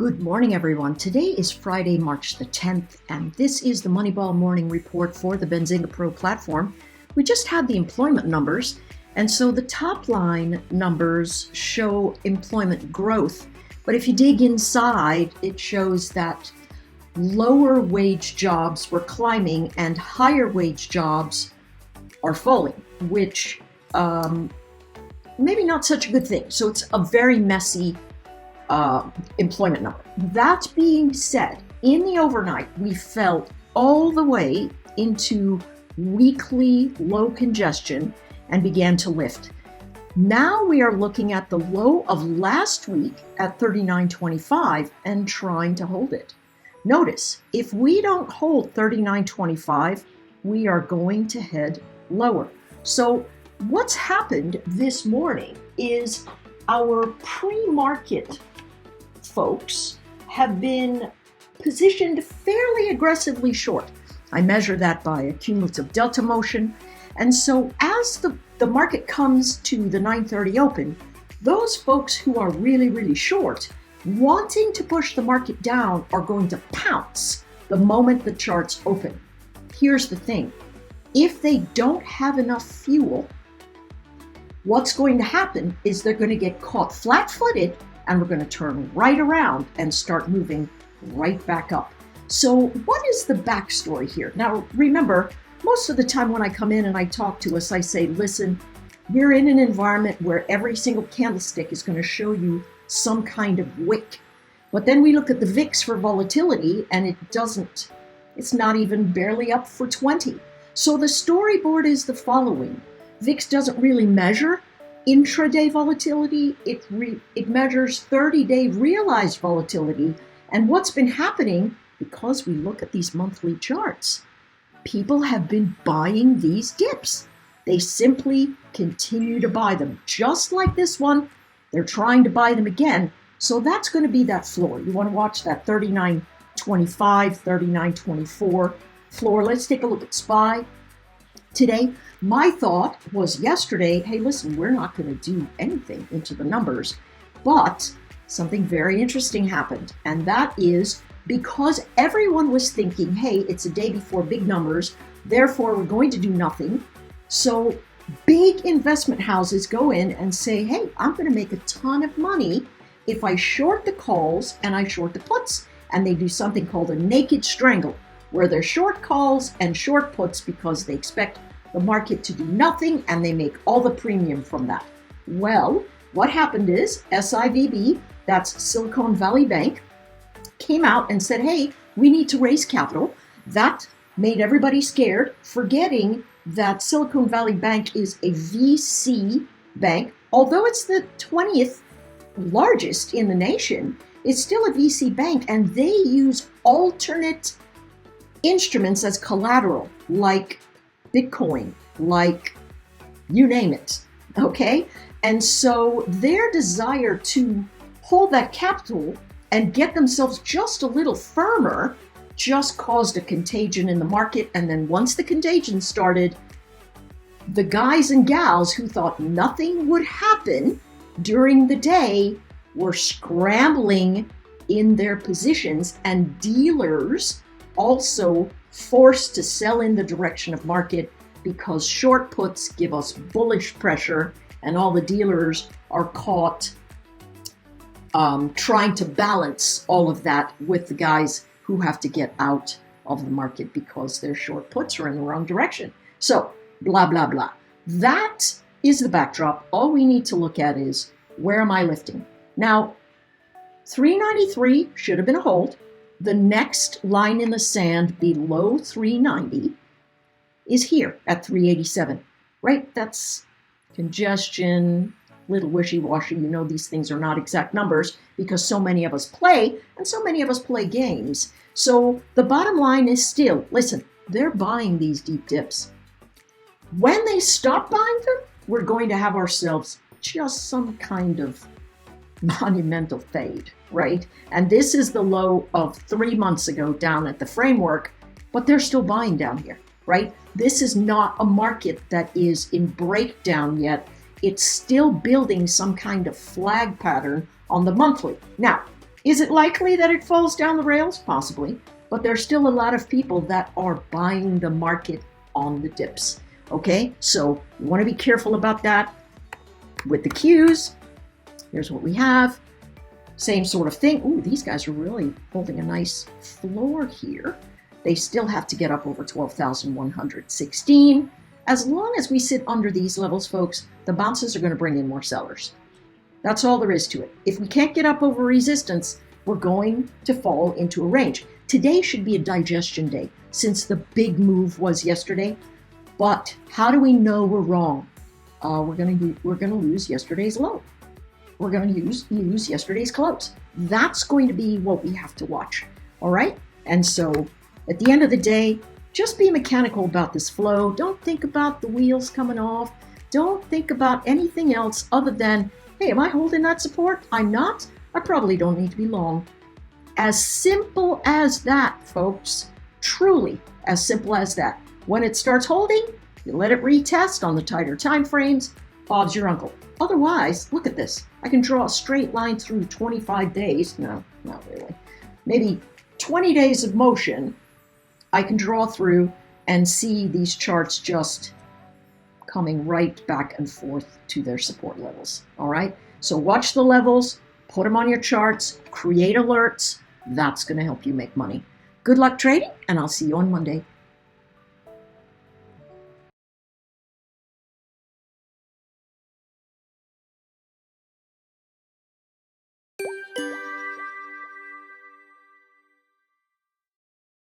Good morning, everyone. Today is Friday, March the 10th, and this is the Moneyball Morning Report for the Benzinga Pro platform. We just had the employment numbers, and so the top line numbers show employment growth. But if you dig inside, it shows that lower wage jobs were climbing and higher wage jobs are falling, which maybe not such a good thing. So it's a very messy employment number. That being said, in the overnight, we fell all the way into weekly low congestion and began to lift. Now we are looking at the low of last week at 39.25 and trying to hold it. Notice, if we don't hold 39.25, we are going to head lower. So what's happened this morning is our pre-market folks have been positioned fairly aggressively short. I measure that by a cumulative delta motion. And so as the market comes to the 9:30 open, those folks who are really short, wanting to push the market down, are going to pounce the moment the charts open. Here's the thing. If they don't have enough fuel, what's going to happen is they're going to get caught flat-footed, and we're going to turn right around and start moving right back up. So what is the backstory here? Now, remember, most of the time when I come in and I talk to us, I say, listen, we're in an environment where every single candlestick is going to show you some kind of wick. But then we look at the VIX for volatility, and it's not even barely up for 20. So the storyboard is the following. VIX doesn't really measure intraday volatility. It measures 30-day realized volatility. And what's been happening, because we look at these monthly charts, people have been buying these dips. They simply continue to buy them. Just like this one, they're trying to buy them again. So that's going to be that floor. You want to watch that 39.25, 39.24 floor. Let's take a look at SPY. Today, my thought was yesterday, hey, listen, we're not going to do anything into the numbers, but something very interesting happened. And that is because everyone was thinking, hey, it's a day before big numbers, therefore we're going to do nothing. So big investment houses go in and say, hey, I'm going to make a ton of money if I short the calls and I short the puts. And they do something called a naked strangle, where they're short calls and short puts because they expect the market to do nothing and they make all the premium from that. Well, what happened is SIVB, that's Silicon Valley Bank, came out and said, hey, we need to raise capital. That made everybody scared, forgetting that Silicon Valley Bank is a VC bank. Although it's the 20th largest in the nation, it's still a VC bank, and they use alternate instruments as collateral, like Bitcoin, like you name it, okay? And so their desire to hold that capital and get themselves just a little firmer just caused a contagion in the market. And then once the contagion started, the guys and gals who thought nothing would happen during the day were scrambling in their positions, and dealers also forced to sell in the direction of market because short puts give us bullish pressure, and all the dealers are caught trying to balance all of that with the guys who have to get out of the market because their short puts are in the wrong direction. So, blah, blah, blah. That is the backdrop. All we need to look at is, where am I lifting? Now, 393 should have been a hold. The next line in the sand below 390 is here at 387, right? That's congestion, little wishy-washy. You know, these things are not exact numbers because so many of us play, and so many of us play games. So the bottom line is still, listen, they're buying these deep dips. When they stop buying them, we're going to have ourselves just some kind of monumental fade, right? And this is the low of 3 months ago down at the framework, but they're still buying down here, right? This is not a market that is in breakdown yet. It's still building some kind of flag pattern on the monthly. Now, Is it likely that it falls down the rails? Possibly. But there's still a lot of people that are buying the market on the dips. Okay, so you want to be careful about that. With the Qs, here's what we have. Same sort of thing. Ooh, these guys are really holding a nice floor here. They still have to get up over 12,116. As long as we sit under these levels, folks, the bounces are going to bring in more sellers. That's all there is to it. If we can't get up over resistance, we're going to fall into a range. Today should be a digestion day since the big move was yesterday. But how do we know we're wrong? We're going to lose yesterday's low. We're going to lose yesterday's close. That's going to be what we have to watch. All right? And so at the end of the day, just be mechanical about this flow. Don't think about the wheels coming off. Don't think about anything else other than, hey, am I holding that support? I'm not. I probably don't need to be long. As simple as that, folks. Truly as simple as that. When it starts holding, you let it retest on the tighter time frames. Bob's your uncle. Otherwise, look at this. I can draw a straight line through 25 days. No, not really. Maybe 20 days of motion. I can draw through and see these charts just coming right back and forth to their support levels. All right. So watch the levels, put them on your charts, create alerts. That's going to help you make money. Good luck trading, and I'll see you on Monday.